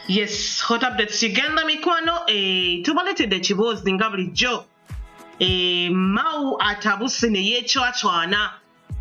Yes, hot updates Uganda mikwano tubaletedde ekiboozi nga bulijjo Mao atabuse ne yeecwacwana.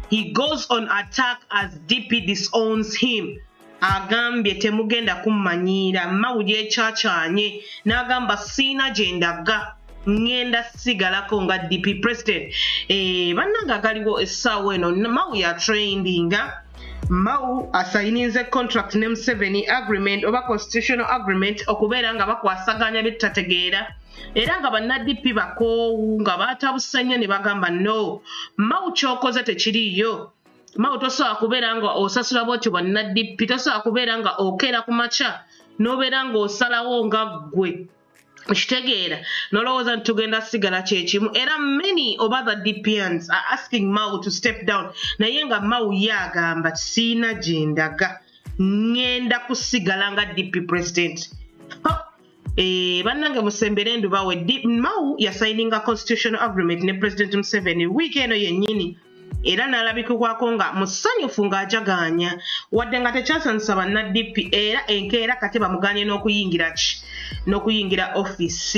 He goes on attack as DP disowns him. Agambye temugenda kummanyiira. Mao yeecwacwanye n'agamba siina gye ndaga ngenda sigalako nga DP president. Bannanga galiwo essaawa eno Mao ya trendinga. Mao asayinize contract ne Museveni agreement oba constitutional agreement okubeera nga bakwasaganya byetategeera era nga bannaddipi bakoowu nga baatabusanya ne bagamba no Mao kyokoze tekiriyo. Mao tosobola kubeera nga osasula bwotyo bannaddipi, tosobola kubeera nga okeera ku makya n'obeera nga osalawo nga ggwe kitegeera nolowooza nti tugenda sigala kyekimu. Era many of other DPNs are asking Mao to step down naye nga Mao yagamba siina gye ndaga ngenda kusigala nga DP president. Bannange musembere ndu bawe Mao yasayininga constitutional agreement ne President Museveni wiiki eno yennyini era n'alabikibwako nga musanyufu ng'ajagaanya wadde nga tekyasanyusa bannaddipi era enkeera kati bamuganye n'okuyingira office.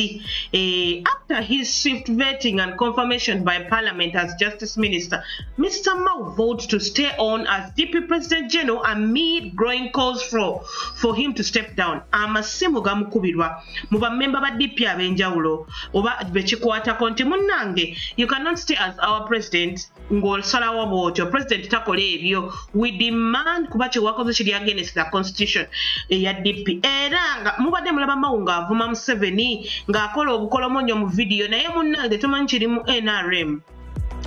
After his swift vetting and confirmation by Parliament as Justice Minister, Mr. Mao voted to stay on as DP President General amid growing calls for him to step down. Amasimu gamukubirwa mu bammemba ba DP ab'enjawulo oba bekikwatako nti munnange you cannot stay as our president ng'osalawo bw'otyo president takola ebyo. We demand kuba kyewakoze kiri against the constitution eya DP. Era nga mubadde mulaba Mao ng'avuma Museveni ng'akola obukolomonyo mu vidiyo naye munnange tumanyi kirimu NRM.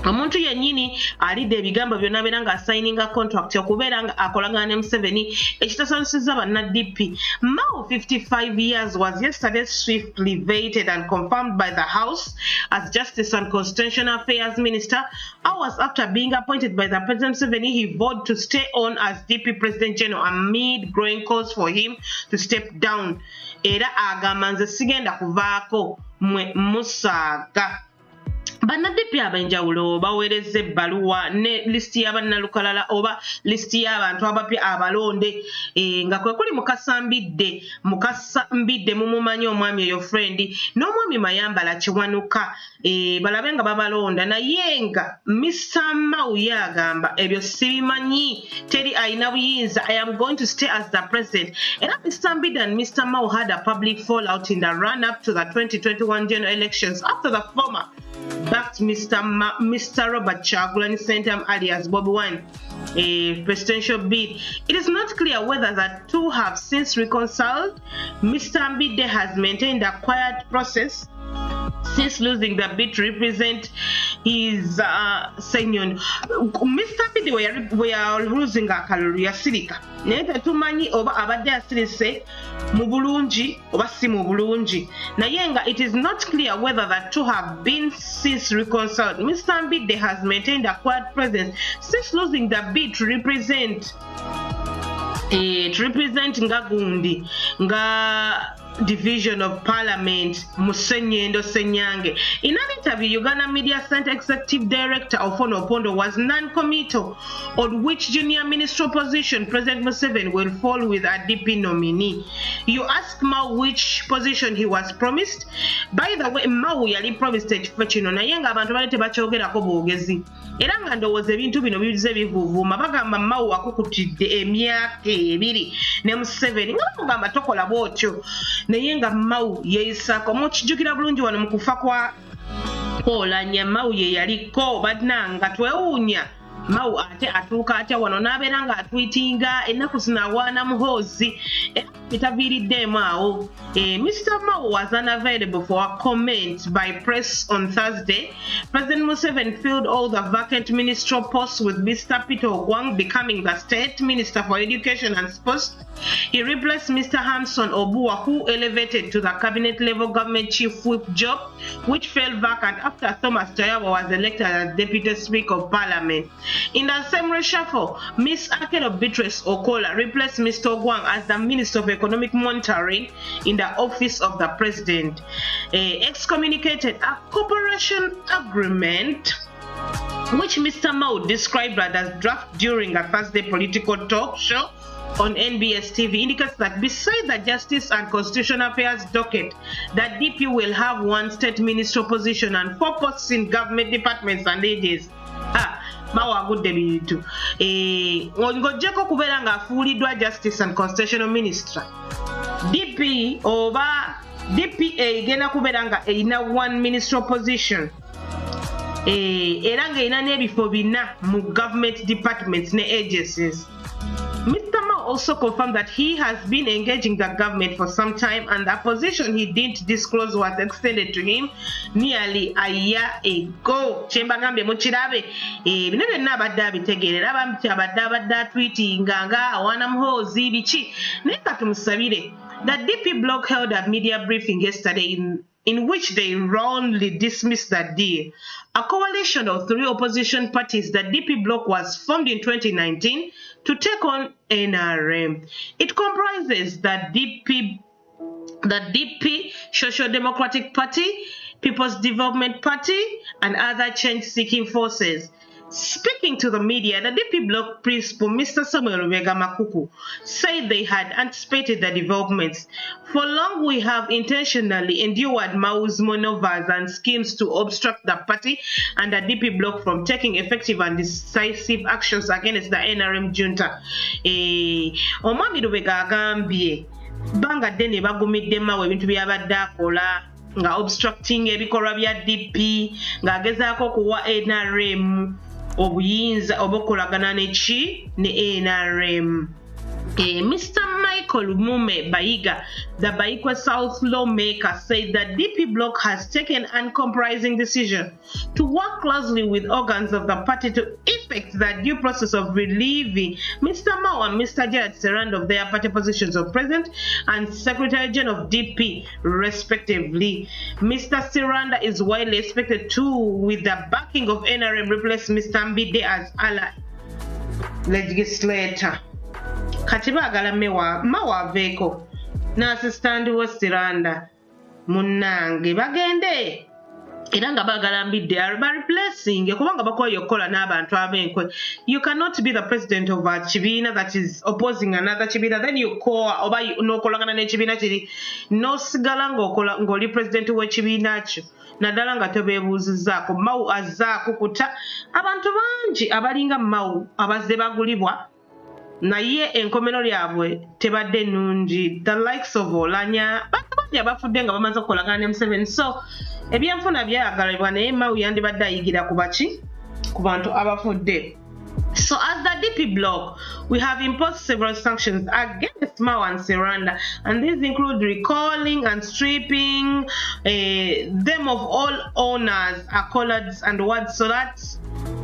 Omuntu yennyini alidde ebigambo byonna beera ng'asayininga contract okubeera nga akolagana ne Museveni ekitasanyusizza bannaddipi. Mao 55 years was yesterday swiftly vetted and confirmed by the House as Justice and Constitutional Affairs Minister. Hours after being appointed by the President Museveni, he vowed to stay on as DP President General amid growing calls for him to step down. Era agamba nze sigenda kuvaako mwe musaaga. Bannaddipi ab'enjawulo baweerezza ebbaluwa ne lisiti y'abannalukalala oba lisiti y'abantu abapya abalonde nga kwe kuli Mukasambidde mumumanyi omwami eyo friend n'omwami Mayambala Kiwanuka balabe nga babalonda naye nga Mr. Mao yagamba ebyo sibimanyi teri ayina buyinza. I am going to stay as the president. Era Mr. Mbidde and Mr. Mao had a public fallout in the run-up to the 2021 general elections after the former backed Mr. Robert Kyagulanyi Ssentamu alias Bobi Wine presidential bid. It is not clear whether the two have since reconciled. Mr. Mbidde has maintained a quiet process since losing the bid to represent his senior. Mr. Mbidde we are losing akalulu yasirika naye tetumanyi oba abadde asirise mu bulungi oba si mu bulungi naye nga it is not clear whether the two have been since reconciled. Mr. Mbidde has maintained a quiet presence since losing the bid to represent Ngagundi nga Division of Parliament Musenyendo Senyange. In an interview, Uganda Media Center Executive Director Ofono Opondo was non-committal on which junior ministerial position President Museveni will fall with a DP nominee. You ask Mao which position he was promised. By the way, Mao yali promised ekifo kino naye nga abantu bali tebakyogerako bwogezi. Era nga ndowooza ebintu bino bize bivuuvuuma bagamba Mao akukutidde emyaka 2 ne Museveni nga bamugamba tokola bwotyo naye nga Mao yeeyisaako. Mukijjukira bulungi wano mu kufa kwa Oulanya Mao ye yaliko bannanga twewuunya Mao ate atuuka atya wano n'abeera nga atwitinga ennaku zinawaana muhoozi bitaviiriddemu awo. Mr. Mao was unavailable for a comment by press on Thursday. President Museveni filled all the vacant ministerial posts with Mr. Peter Ogwang becoming the State Minister for Education and Sports. He replaced Mr. Hamson Obua, who elevated to the cabinet-level government chief whip job, which fell vacant after Thomas Tayawa was elected as Deputy Speaker of Parliament. In the same reshuffle, Ms. Akelo Beatrice Okola replaced Mr. Ogwang as the Minister of Economic Monitoring in the Office of the President. Excommunicated a cooperation agreement which Mr. Mao described as draft during a Thursday political talk show on NBS TV indicates that beside the Justice and Constitutional Affairs docket, that DP will have 1 state minister position and 4 posts in government departments and agencies. Mao agudde bintu ng'oggyeko kubeera ng'afuuliddwa Justice and Constitutional Minister, DP oba DPA egenda kubeera nga erina 1 ministerial position era ng'erina n'ebifo 4 mu government departments ne agencies. Mr. Mao also confirmed that he has been engaging the government for some time and the position he didn't disclose was extended to him nearly a year ago. Chembagambye mukirabe bino byonna abadde abitegeerera abadde atweetinga nga awaana muhoozi biki naye ka tumusabire. The DP bloc held a media briefing yesterday in which they roundly dismissed the deal. A coalition of 3 opposition parties, the DP bloc was formed in 2019 to take on NRM. It comprises the DP Social Democratic Party, People's Development Party, and other change-seeking forces. Speaking to the media, the DP bloc principal, Mr. Samuel Makuku, said they had anticipated the developments. For long, we have intentionally endured Mao's maneuvers and schemes to obstruct the party and the DP bloc from taking effective and decisive actions against the NRM junta. Omwami Lubega agambye bangadde ne bagumidde Mao ebintu byabadde akola nga obstructing ebikolwa bya DP ng'agezaako okuwa NRM obuyinza obukolagana ne NRM. Mr. Michael Mume Bayiga, the Baikwa South lawmaker, said that DP bloc has taken an uncompromising decision to work closely with organs of the party to effect the due process of relieving Mr. Mao and Mr. Gerard Serand of their party positions of President and Secretary General of DP, respectively. Mr. Seranda is widely expected to, with the backing of NRM, replace Mr. Mbide as ally legislator. Kati baagala Mao aveeko n'assistant we Seranda munnange bagende era nga baagala Mbidde replacing kubanga bakoye okukola n'abantu ab'enkwe. You cannot be the president of a Kibina that is opposing another Kibina, then you call oba n'okolagana n'ekibiina kiri n'osigala ng'oli president w'ekibiina kyo naddala nga tobeebuuzizzaako. Mao azze akukuta abantu bangi abalinga Mao abazze bagulibwa naye enkomero lyabwe tebadde nnungi. The likes of Olanya bangi abafudde nga bamaze okukolagana ne Museveni, so ebyenfuna byayagalibwa naye Mao yandibadde ayigira ku baki ku bantu abafudde. So as the DP bloc, we have imposed several sanctions against Mao and Seranda, and these include recalling and stripping them of all honors, accolades, and awards, so that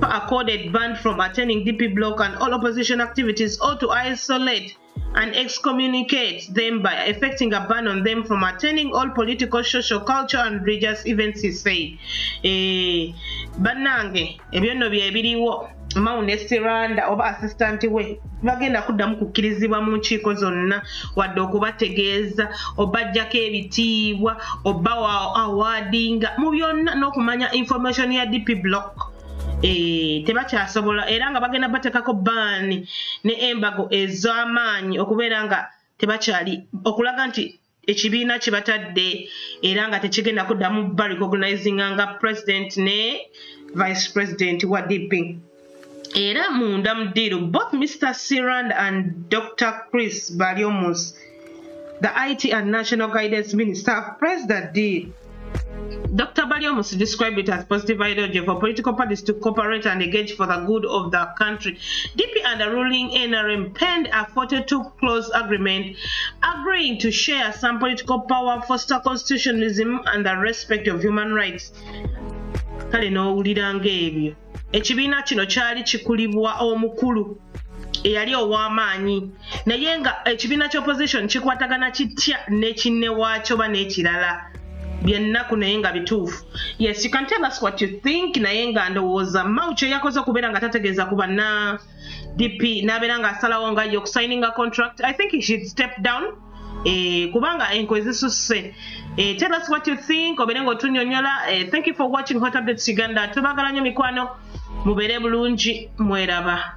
accorded ban from attending DP bloc and all opposition activities, or to isolate and excommunicate them by effecting a ban on them from attending all political, social, cultural, and religious events, he said. Bannange ebyo nno bye biriwo. Mao ne Seranda oba assistant we bagenda kuddamu kukkirizibwa mu nkiiko zonna wadde okubategeeza obajjako ebitiibwa oba awardinga mu byonna n'okumanya information ya DP block. Tebakyasobola era nga bagenda bateekako baani ne embago ez'amaanyi okubeera nga tebakyali okulaga nti ekibiina kibatadde era nga tekigenda kuddamu barecognizinga nga president ne vice president wa DP. Era munda mu ddiiro, both Mr. Seranda and Dr. Chris Baryomus, the IT and National Guidance Minister, have praised the deal. Dr. Baryomus described it as positive ideology for political parties to cooperate and engage for the good of the country. DP and the ruling NRM penned a 42-clause agreement agreeing to share some political power, foster constitutionalism, and the respect of human rights. Kale n'owulira ng'ebyo. Ekibiina kino kyali kikulibwa omukulu eyali ow'amaanyi naye nga ekibiina ky'opposition kikwatagana kitya n'ekinne waakyo ba n'ekirala byennaku naye nga bituufu. Yes, you can tell us what you think naye nga ndowooza Mao kye yakoze okubeera nga tategeeza ku banna DP n'abeera ng'asalawo nga ye okusigninga contract. I think he should step down kubanga enkwe zisusse. Tell us what you think obeere ng'otunyonyola. Thank you for watching Hot Updates Uganda. Tubagala nnyo mikwano mubeere bulungi mweraba.